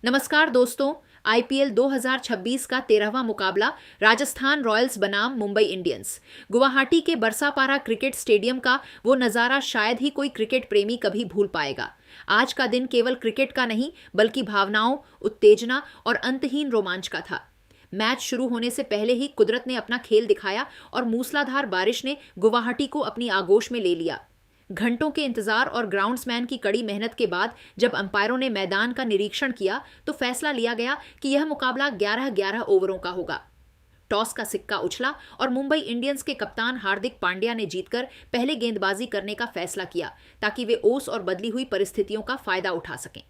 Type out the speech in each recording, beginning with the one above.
नमस्कार दोस्तों। आईपीएल 2026 का 13वां मुकाबला राजस्थान रॉयल्स बनाम मुंबई इंडियंस। गुवाहाटी के बरसापारा क्रिकेट स्टेडियम का वो नज़ारा शायद ही कोई क्रिकेट प्रेमी कभी भूल पाएगा। आज का दिन केवल क्रिकेट का नहीं बल्कि भावनाओं, उत्तेजना और अंतहीन रोमांच का था। मैच शुरू होने से पहले ही कुदरत ने अपना खेल दिखाया और मूसलाधार बारिश ने गुवाहाटी को अपनी आगोश में ले लिया। घंटों के इंतजार और ग्राउंड्समैन की कड़ी मेहनत के बाद जब अंपायरों ने मैदान का निरीक्षण किया तो फैसला लिया गया कि यह मुकाबला 11-11 ओवरों का होगा। टॉस का सिक्का उछला और मुंबई इंडियंस के कप्तान हार्दिक पांड्या ने जीतकर पहले गेंदबाजी करने का फैसला किया ताकि वे ओस और बदली हुई परिस्थितियों का फायदा उठा सकें।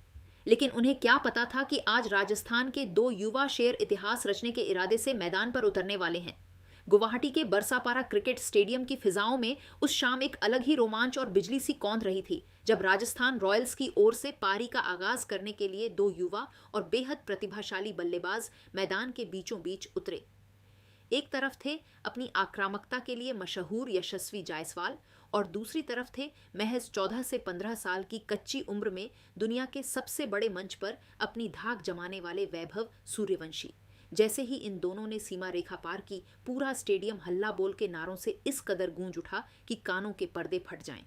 लेकिन उन्हें क्या पता था कि आज राजस्थान के दो युवा शेर इतिहास रचने के इरादे से मैदान पर उतरने वाले हैं। गुवाहाटी के बरसापारा क्रिकेट स्टेडियम की फिजाओं में उस शाम एक अलग ही रोमांच और बिजली सी कौंध रही थी जब राजस्थान रॉयल्स की ओर से पारी का आगाज करने के लिए दो युवा और बेहद प्रतिभाशाली बल्लेबाज मैदान के बीचों बीच उतरे। एक तरफ थे अपनी आक्रामकता के लिए मशहूर यशस्वी जायसवाल और दूसरी तरफ थे महज 14 से 15 साल की कच्ची उम्र में दुनिया के सबसे बड़े मंच पर अपनी धाक जमाने वाले वैभव सूर्यवंशी। जैसे ही इन दोनों ने सीमा रेखा पार की, पूरा स्टेडियम हल्ला बोल के नारों से इस कदर गूंज उठा कि कानों के पर्दे फट जाएं।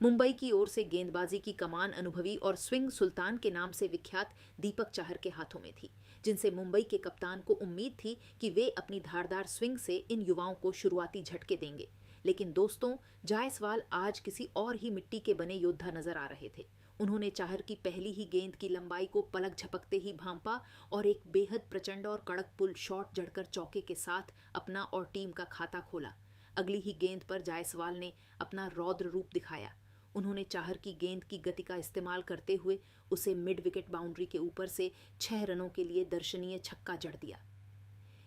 मुंबई की ओर से गेंदबाजी की कमान अनुभवी और स्विंग सुल्तान के नाम से विख्यात दीपक चाहर के हाथों में थी, जिनसे मुंबई के कप्तान को उम्मीद थी कि वे अपनी धारदार स्विंग से इन युवाओं को शुरुआती झटके देंगे। लेकिन दोस्तों, जायसवाल आज किसी और ही मिट्टी के बने योद्धा नजर आ रहे थे। उन्होंने चाहर की पहली ही गेंद की लंबाई को पलक झपकते ही भांपा और एक बेहद प्रचंड और कड़क पुल शॉट जड़कर चौके के साथ अपना और टीम का खाता खोला। अगली ही गेंद पर जायसवाल ने अपना रौद्र रूप दिखाया। उन्होंने चाहर की गेंद की गति का इस्तेमाल करते हुए उसे मिड विकेट बाउंड्री के ऊपर से 6 रनों के लिए दर्शनीय छक्का जड़ दिया।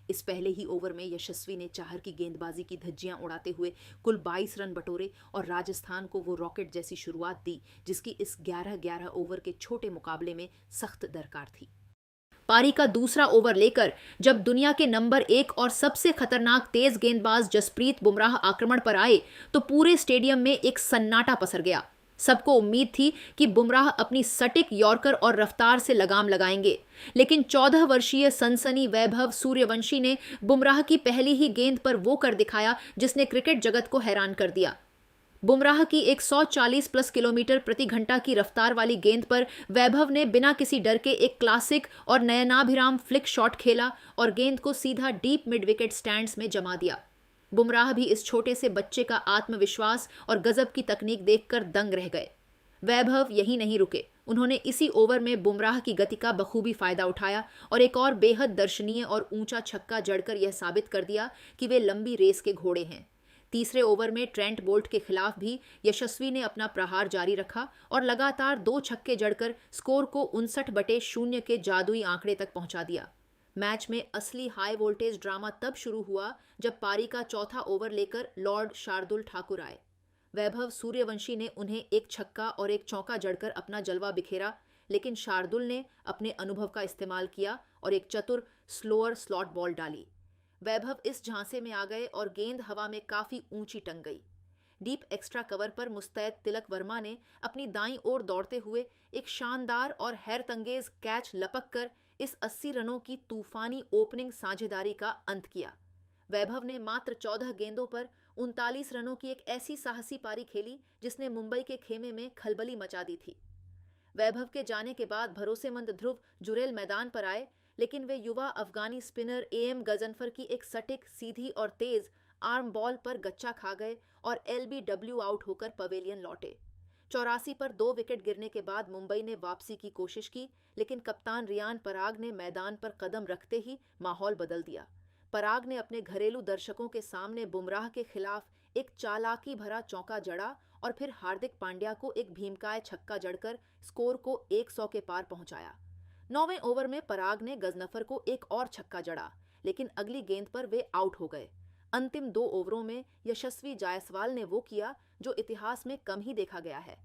इस पहले ही ओवर में यशस्वी ने चाहर की गेंदबाजी की धज्जियां उड़ाते हुए कुल 22 रन बटोरे और राजस्थान को वो रॉकेट जैसी शुरुआत दी जिसकी इस 11-11 ओवर के छोटे मुकाबले में सख्त दरकार थी। पारी का दूसरा ओवर लेकर जब दुनिया के नंबर 1 और सबसे खतरनाक तेज गेंदबाज जसप्रीत बुमराह आक्रमण पर आए तो पूरे स्टेडियम में एक सन्नाटा पसर गया। सबको उम्मीद थी कि बुमराह अपनी सटीक यॉर्कर और रफ्तार से लगाम लगाएंगे, लेकिन 14 वर्षीय सनसनी वैभव सूर्यवंशी ने बुमराह की पहली ही गेंद पर वो कर दिखाया जिसने क्रिकेट जगत को हैरान कर दिया। बुमराह की 140 प्लस किलोमीटर प्रति घंटा की रफ्तार वाली गेंद पर वैभव ने बिना किसी डर के एक क्लासिक और नयनाभिराम फ्लिक शॉट खेला और गेंद को सीधा डीप मिड विकेट स्टैंड्स में जमा दिया। बुमराह भी इस छोटे से बच्चे का आत्मविश्वास और गजब की तकनीक देखकर दंग रह गए। वैभव यहीं नहीं रुके, उन्होंने इसी ओवर में बुमराह की गति का बखूबी फायदा उठाया और एक और बेहद दर्शनीय और ऊंचा छक्का जड़कर यह साबित कर दिया कि वे लंबी रेस के घोड़े हैं। तीसरे ओवर में ट्रेंट बोल्ट के खिलाफ भी यशस्वी ने अपना प्रहार जारी रखा और लगातार 2 छक्के जड़कर स्कोर को 59/0 के जादुई आंकड़े तक पहुंचा दिया। मैच में असली हाई वोल्टेज ड्रामा तब शुरू हुआ जब पारी का चौथा ओवर लेकर लॉर्ड शार्दुल ठाकुर आए। वैभव सूर्यवंशी ने उन्हें एक छक्का और एक चौका जड़कर अपना जलवा बिखेरा, लेकिन शार्दुल ने अपने अनुभव का इस्तेमाल किया और एक चतुर स्लोअर स्लॉट बॉल डाली। वैभव इस झांसे में आ गए और गेंद हवा में काफी ऊंची टंग गई। डीप एक्स्ट्रा कवर पर मुस्तैद तिलक वर्मा ने अपनी दाईं ओर दौड़ते हुए एक शानदार और हैरतंगेज कैच लपक कर इस 80 रनों की तूफानी ओपनिंग साझेदारी का अंत किया। वैभव ने मात्र 14 गेंदों पर 39 रनों की एक ऐसी साहसी पारी खेली जिसने मुंबई के खेमे में खलबली मचा दी थी। वैभव के जाने के बाद भरोसेमंद ध्रुव जुरेल मैदान पर आए, लेकिन वे युवा अफगानी स्पिनर एएम गजनफर की एक सटीक, सीधी और तेज आर्म बॉल पर गच्चा खा गए और एलबीडब्ल्यू आउट होकर पवेलियन लौटे। 84 पर 2 विकेट गिरने के बाद मुंबई ने वापसी की कोशिश की, लेकिन कप्तान रियान पराग ने मैदान पर कदम रखते ही माहौल बदल दिया। पराग ने अपने घरेलू दर्शकों के सामने बुमराह के खिलाफ एक चालाकी भरा चौका जड़ा और फिर हार्दिक पांड्या को एक भीमकाय छक्का जड़कर स्कोर को 100 के पार पहुंचाया। 9वें ओवर में पराग ने गजनफर को एक और छक्का जड़ा, लेकिन अगली गेंद पर वे आउट हो गए। अंतिम 2 ओवरों में यशस्वी जायसवाल ने वो किया जो इतिहास में कम ही देखा गया है।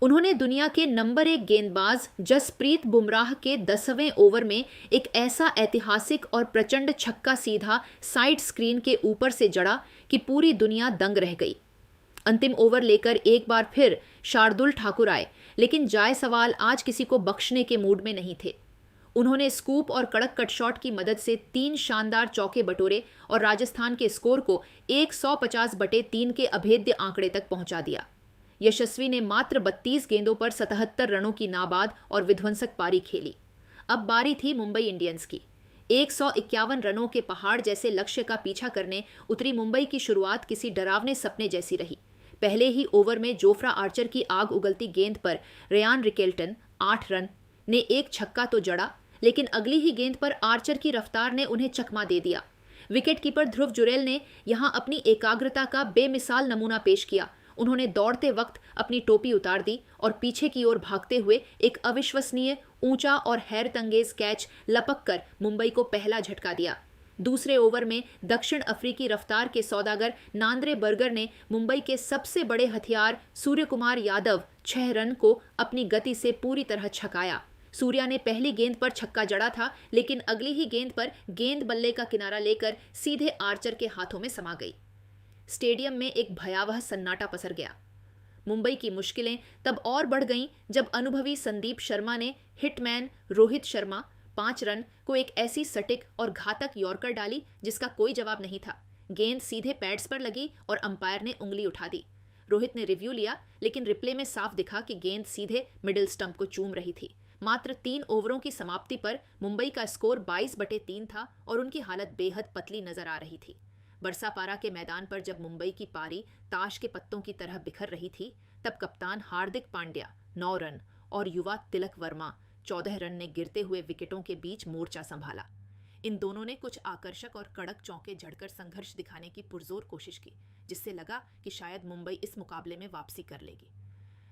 उन्होंने दुनिया के नंबर 1 गेंदबाज जसप्रीत बुमराह के 10वें ओवर में एक ऐसा ऐतिहासिक और प्रचंड छक्का सीधा साइड स्क्रीन के ऊपर से जड़ा कि पूरी दुनिया दंग रह गई। अंतिम ओवर लेकर एक बार फिर शार्दुल ठाकुर आए, लेकिन जायसवाल आज किसी को बख्शने के मूड में नहीं थे। उन्होंने स्कूप और कड़क कट शॉट की मदद से 3 शानदार चौके बटोरे और राजस्थान के स्कोर को 150/3 के अभेद्य आंकड़े तक पहुंचा दिया। यशस्वी ने मात्र 32 गेंदों पर 77 रनों की नाबाद और विध्वंसक पारी खेली। अब बारी थी मुंबई इंडियंस की। 151 रनों के पहाड़ जैसे लक्ष्य का पीछा करने उतरी मुंबई की शुरुआत किसी डरावने सपने जैसी रही। पहले ही ओवर में जोफ्रा आर्चर की आग उगलती गेंद पर रेयान रिकेल्टन 8 रन ने एक छक्का तो जड़ा, लेकिन अगली ही गेंद पर आर्चर की रफ्तार ने उन्हें चकमा दे दिया। विकेटकीपर ध्रुव जुरेल ने यहां अपनी एकाग्रता का बेमिसाल नमूना पेश किया। उन्होंने दौड़ते वक्त अपनी टोपी उतार दी और पीछे की ओर भागते हुए एक अविश्वसनीय ऊंचा और हैरतअंगेज कैच लपक कर मुंबई को पहला झटका दिया। दूसरे ओवर में दक्षिण अफ्रीकी रफ्तार के सौदागर नांद्रे बर्गर ने मुंबई के सबसे बड़े हथियार सूर्यकुमार यादव 6 रन को अपनी गति से पूरी तरह छकाया। सूर्या ने पहली गेंद पर छक्का जड़ा था, लेकिन अगली ही गेंद पर गेंद बल्ले का किनारा लेकर सीधे आर्चर के हाथों में समा गई। स्टेडियम में एक भयावह सन्नाटा पसर गया। मुंबई की मुश्किलें तब और बढ़ गईं जब अनुभवी संदीप शर्मा ने हिटमैन रोहित शर्मा 5 रन को एक ऐसी सटीक और घातक यॉर्कर डाली जिसका कोई जवाब नहीं था। गेंद सीधे पैड्स पर लगी और अंपायर ने उंगली उठा दी। रोहित ने रिव्यू लिया, लेकिन रिप्ले में साफ दिखा कि गेंद सीधे मिडिल स्टंप को चूम रही थी। मात्र 3 ओवरों की समाप्ति पर मुंबई का स्कोर 22/3 था और उनकी हालत बेहद पतली नजर आ रही थी। बरसापारा के मैदान पर जब मुंबई की पारी ताश के पत्तों की तरह बिखर रही थी, तब कप्तान हार्दिक पांड्या 9 रन और युवा तिलक वर्मा 14 रन ने गिरते हुए विकेटों के बीच मोर्चा संभाला। इन दोनों ने कुछ आकर्षक और कड़क चौके झड़कर संघर्ष दिखाने की पुरजोर कोशिश की, जिससे लगा कि शायद मुंबई इस मुकाबले में वापसी कर लेगी।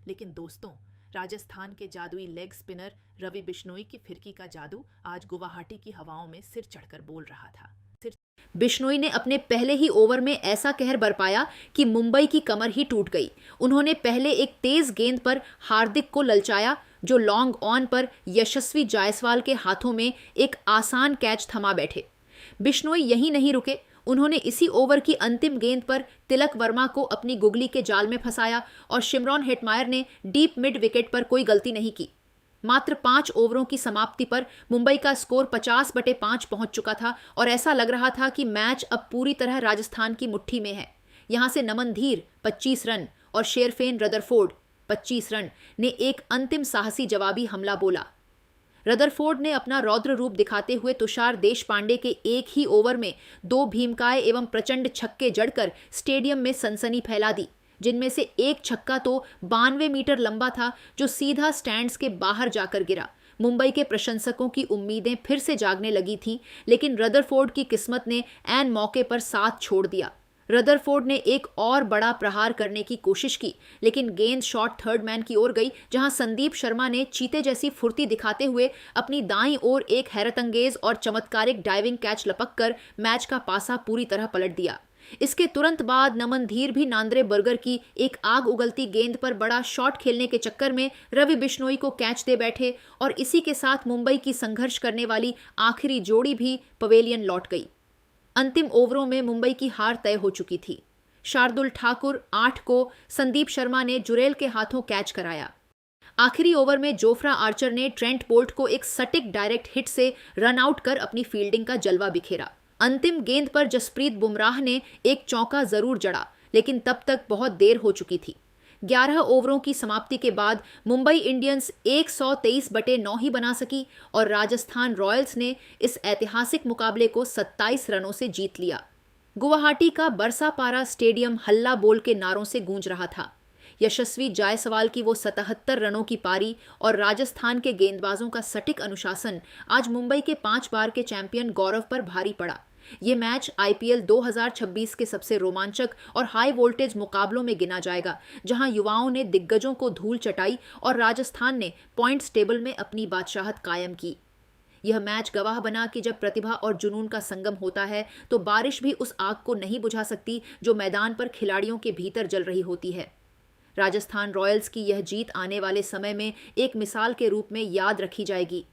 लेकिन दोस्तों, राजस्थान के जादुई लेग स्पिनर रवि बिश्नोई की फिरकी का जादू आज गुवाहाटी की हवाओं में सिर चढ़कर बोल रहा था। बिश्नोई ने अपने पहले ही ओवर में ऐसा कहर बरपाया कि मुंबई की कमर ही टूट गई। उन्होंने पहले एक तेज गेंद पर हार्दिक को ललचाया, जो लॉन्ग ऑन पर यशस्वी जायसवाल के हाथों में एक आसान कैच थमा बैठे। बिश्नोई यहीं नहीं रुके, उन्होंने इसी ओवर की अंतिम गेंद पर तिलक वर्मा को अपनी गुगली के जाल में फंसाया और शिमरॉन हेटमायर ने डीप मिड विकेट पर कोई गलती नहीं की। मात्र 5 ओवरों की समाप्ति पर मुंबई का स्कोर 50/5 पहुंच चुका था और ऐसा लग रहा था कि मैच अब पूरी तरह राजस्थान की मुट्ठी में है। यहां से नमन धीर 25 रन और शेरफेन रदरफोर्ड 25 रन ने एक अंतिम साहसी जवाबी हमला बोला। रदरफोर्ड ने अपना रौद्र रूप दिखाते हुए तुषार देशपांडे के एक ही ओवर में 2 भीमकाय एवं प्रचंड छक्के जड़कर स्टेडियम में सनसनी फैला दी, जिनमें से एक छक्का तो 92 मीटर लंबा था, जो सीधा स्टैंड्स के बाहर जाकर गिरा। मुंबई के प्रशंसकों की उम्मीदें फिर से जागने लगी थीं, लेकिन रदरफोर्ड की किस्मत ने ऐन मौके पर साथ छोड़ दिया। रदरफोर्ड ने एक और बड़ा प्रहार करने की कोशिश की, लेकिन गेंद शॉट थर्ड मैन की ओर गई, जहां संदीप शर्मा ने चीते जैसी फुर्ती दिखाते हुए अपनी दाईं ओर एक हैरतअंगेज और चमत्कारिक डाइविंग कैच लपककर मैच का पासा पूरी तरह पलट दिया। इसके तुरंत बाद नमन धीर भी नांद्रे बर्गर की एक आग उगलती गेंद पर बड़ा शॉट खेलने के चक्कर में रवि बिश्नोई को कैच दे बैठे और इसी के साथ मुंबई की संघर्ष करने वाली आखिरी जोड़ी भी पवेलियन लौट गई। अंतिम ओवरों में मुंबई की हार तय हो चुकी थी। शार्दुल ठाकुर 8 को संदीप शर्मा ने जुरेल के हाथों कैच कराया। आखिरी ओवर में जोफ्रा आर्चर ने ट्रेंट बोल्ट को एक सटीक डायरेक्ट हिट से रन आउट कर अपनी फील्डिंग का जलवा बिखेरा। अंतिम गेंद पर जसप्रीत बुमराह ने एक चौका जरूर जड़ा, लेकिन तब तक बहुत देर हो चुकी थी। 11 ओवरों की समाप्ति के बाद मुंबई इंडियंस 123/9 ही बना सकी और राजस्थान रॉयल्स ने इस ऐतिहासिक मुकाबले को 27 रनों से जीत लिया। गुवाहाटी का बरसापारा स्टेडियम हल्ला बोल के नारों से गूंज रहा था। यशस्वी जायसवाल की वो 77 रनों की पारी और राजस्थान के गेंदबाजों का सटीक अनुशासन आज मुंबई के 5 बार के चैंपियन गौरव पर भारी पड़ा। ये मैच आईपीएल 2026 के सबसे रोमांचक और हाई वोल्टेज मुकाबलों में गिना जाएगा, जहां युवाओं ने दिग्गजों को धूल चटाई और राजस्थान ने पॉइंट्स टेबल में अपनी बादशाहत कायम की। यह मैच गवाह बना कि जब प्रतिभा और जुनून का संगम होता है तो बारिश भी उस आग को नहीं बुझा सकती जो मैदान पर खिलाड़ियों के भीतर जल रही होती है। राजस्थान रॉयल्स की यह जीत आने वाले समय में एक मिसाल के रूप में याद रखी जाएगी।